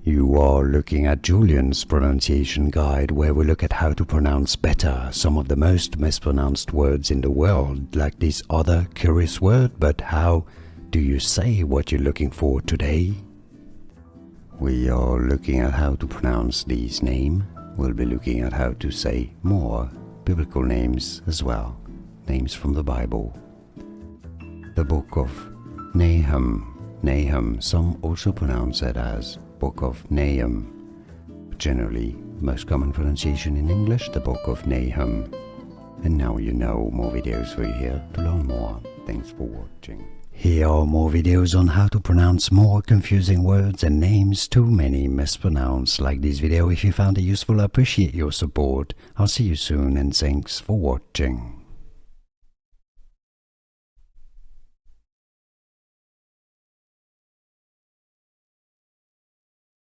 You are looking at Julian's pronunciation guide, where we look at how to pronounce better some of the most mispronounced words in the world, like this other curious word. But how do you say what you're looking for today? We are looking at how to pronounce these names. We'll be looking at how to say more biblical names as well, names from the Bible. The Book of Nahum, some also pronounce it as Book of Nahum. Generally, most common pronunciation in English, the Book of Nahum. And now you know more videos for you here to learn more. Thanks for watching. Here are more videos on how to pronounce more confusing words and names too many mispronounced. Like this video if you found it useful. I appreciate your support. I'll see you soon and thanks for watching.